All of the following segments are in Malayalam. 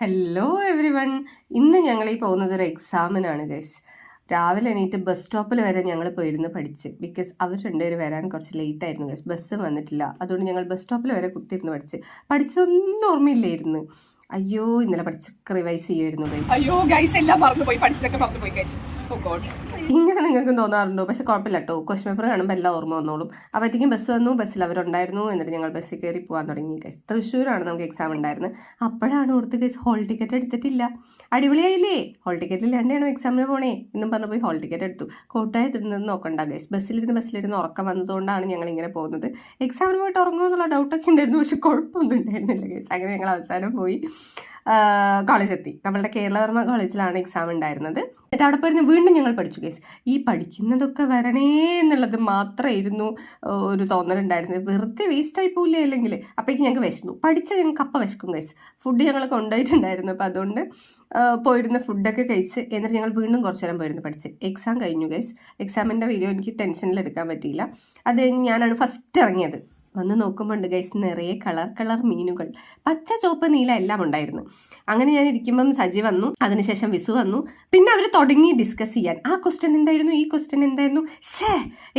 Hello every one. ഇന്ന് ഞങ്ങൾ ഈ പോകുന്നത് ഒരു എക്സാമിനാണ് ഗൈസ്. രാവിലെ എണീറ്റ് ബസ് സ്റ്റോപ്പിൽ വരെ ഞങ്ങൾ പോയിരുന്ന് പഠിച്ച്. ബിക്കോസ് അവർ രണ്ടുപേരും വരാൻ കുറച്ച് ലേറ്റ് ആയിരുന്നു ഗൈസ്. ബസ് വന്നിട്ടില്ല. അതുകൊണ്ട് ഞങ്ങൾ ബസ് സ്റ്റോപ്പിൽ വരെ കുത്തിയിരുന്ന് പഠിച്ചതൊന്നും ഓർമ്മയില്ലായിരുന്നു. അയ്യോ, ഇന്നലെ പഠിച്ചൊക്കെ റിവൈസ് ചെയ്യുമായിരുന്നു ഗൈസ്. അയ്യോ ഗൈസ്, എല്ലാം മറന്നുപോയി, പഠിച്ചതൊക്കെ മറന്നുപോയി ഗൈസ്. ഓ ഗോഡ്, ഇങ്ങനെ നിങ്ങൾക്ക് തോന്നാറുണ്ടോ? പക്ഷെ കുഴപ്പമില്ല കേട്ടോ. ക്വസ്റ്റ്യൻ പേപ്പർ കാണുമ്പോൾ എല്ലാം ഓർമ്മ വന്നോളും. അപ്പോഴത്തേക്കും ബസ് വന്നു, ബസ്സിൽ അവരുണ്ടായിരുന്നു. എന്നിട്ട് ഞങ്ങൾ ബസ്സിൽ കയറി പോകാൻ തുടങ്ങി ഗൈസ്. തൃശ്ശൂരാണ് നമുക്ക് എക്സാം ഉണ്ടായിരുന്നത്. അപ്പോഴാണ് ഓർത്ത് ഗൈസ് ഹോൾ ടിക്കറ്റ് എടുത്തിട്ടില്ല. അടിപൊളിയായില്ലേ? ഹോൾ ടിക്കറ്റ് ഇല്ലാണ്ടാണോ എക്സാമിന് പോണേ എന്നും പറഞ്ഞ് പോയി ഹോൾ ടിക്കറ്റ് എടുത്തു. കോട്ടയത്തിരുന്ന് നോക്കണ്ട ഗൈസ്. ബസ്സിലിരുന്ന് ഉറക്കം വന്നതുകൊണ്ടാണ് ഞങ്ങൾ ഇങ്ങനെ പോകുന്നത്. എക്സാമിന് പോയിട്ട് ഉറങ്ങുമോ എന്നുള്ള ഡൗട്ടൊക്കെ ഉണ്ടായിരുന്നു. പക്ഷെ കുഴപ്പമൊന്നും ഉണ്ടായിരുന്നില്ല ഗൈസ്. അങ്ങനെ ഞങ്ങൾ അവസാനം പോയി കോളേജെത്തി. നമ്മളുടെ കേരളവർമ്മ കോളേജിലാണ് എക്സാം ഉണ്ടായിരുന്നത്. എന്നിട്ട് അവിടെ പോയിരുന്ന് വീണ്ടും ഞങ്ങൾ പഠിച്ചു ഗൈസ്. ഈ പഠിക്കുന്നതൊക്കെ വരണേ എന്നുള്ളത് മാത്രമായിരുന്നു ഒരു തോന്നലുണ്ടായിരുന്നത്. വെറുതെ വേസ്റ്റായി പോയില്ലേ അല്ലെങ്കിൽ. അപ്പോഴേക്കും ഞങ്ങൾക്ക് വിശന്നു. ഞങ്ങൾക്ക് അപ്പം വിശക്കും ഗൈസ്. ഫുഡ് ഞങ്ങൾ കൊണ്ടുപോയിട്ടുണ്ടായിരുന്നു. അപ്പോൾ അതുകൊണ്ട് പോയിരുന്ന ഫുഡൊക്കെ കഴിച്ച് എന്നിട്ട് ഞങ്ങൾ വീണ്ടും കുറച്ച് നേരം പോയിരുന്നു പഠിച്ച്. എക്സാം കഴിഞ്ഞു ഗൈസ്. എക്സാമിൻ്റെ വീഡിയോ എനിക്ക് ടെൻഷനിൽ എടുക്കാൻ പറ്റിയില്ല. അത് കഴിഞ്ഞ് ഞാനാണ് ഫസ്റ്റ് ഇറങ്ങിയത്. വന്ന് നോക്കുമ്പോൾ ഉണ്ട് ഗൈസ്, നിറയെ കളർ മീനുകൾ, പച്ച ചുവപ്പ് നീല എല്ലാം ഉണ്ടായിരുന്നു. അങ്ങനെ ഞാൻ ഇരിക്കുമ്പം സജി വന്നു, അതിനുശേഷം വിസു വന്നു. പിന്നെ അവർ തുടങ്ങി ഡിസ്കസ് ചെയ്യാൻ. ആ ക്വസ്റ്റ്യൻ എന്തായിരുന്നു, ഈ ക്വസ്റ്റ്യൻ എന്തായിരുന്നു.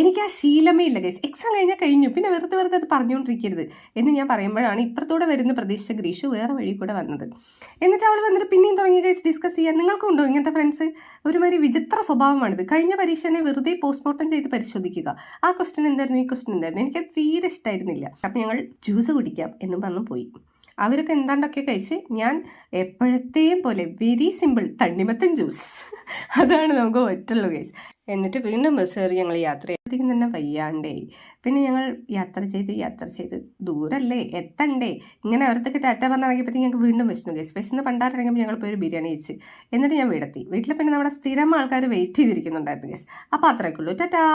എനിക്ക് ആ ശീലമേ ഇല്ല ഗൈസ്. എക്സാം കഴിഞ്ഞാൽ കഴിഞ്ഞു, പിന്നെ വെറുതെ അത് പറഞ്ഞുകൊണ്ടിരിക്കരുത് എന്ന് ഞാൻ പറയുമ്പോഴാണ് ഇപ്പുറത്തൂടെ വരുന്ന പ്രതീക്ഷിച്ച ഗ്രീഷു വേറെ വഴി കൂടെ വന്നത്. എന്നിട്ട് അവൾ വന്നിട്ട് പിന്നെയും തുടങ്ങി ഗൈസ് ഡിസ്കസ് ചെയ്യാൻ. നിങ്ങൾക്കും ഉണ്ടോ ഇങ്ങനത്തെ ഫ്രണ്ട്സ്? ഒരുമാതിരി വിചിത്ര സ്വഭാവമാണിത്. കഴിഞ്ഞ പരീക്ഷനെ വെറുതെ പോസ്റ്റ്മോർട്ടം ചെയ്ത് പരിശോധിക്കുക. ആ ക്വസ്റ്റ്യൻ എന്തായിരുന്നു, ഈ ക്വസ്റ്റ്യൻ എന്തായിരുന്നു. എനിക്കത് തീരെ ഇഷ്ടമായിരുന്നു. അപ്പം ഞങ്ങൾ ജ്യൂസ് കുടിക്കാം എന്നും പറഞ്ഞു പോയി. അവരൊക്കെ എന്താണ്ടൊക്കെ കഴിച്ച് ഞാൻ എപ്പോഴത്തെയും പോലെ വെരി സിമ്പിൾ തണ്ണിമത്തൻ ജ്യൂസ് അതാണ് നമുക്ക് പറ്റുള്ളൂ ഗൈസ്. എന്നിട്ട് വീണ്ടും ബസ് കയറി ഞങ്ങൾ യാത്ര ചെയ്തതിന് തന്നെ വയ്യാണ്ടേ. പിന്നെ ഞങ്ങൾ യാത്ര ചെയ്ത് ദൂരല്ലേ, എത്തണ്ടേ. ഇങ്ങനെ അവരത്തൊക്കെ ടാറ്റ പറഞ്ഞിറങ്ങിയപ്പോഴത്തേക്ക് ഞങ്ങൾക്ക് വീണ്ടും വിശന്നു ഗൈസ്. വിശന്ന് പണ്ടാറിറങ്ങിയപ്പോൾ ഞങ്ങൾ പോയി ഒരു ബിരിയാണി കഴിച്ച്. എന്നിട്ട് ഞാൻ വീട്ടിൽ പിന്നെ നമ്മുടെ സ്ഥിരം ആൾക്കാർ വെയിറ്റ് ചെയ്തിരിക്കുന്നുണ്ടായിരുന്നു ഗൈസ്. അപ്പോൾ അത്രയൊക്കെ ഉള്ളൂ. ടാറ്റാ.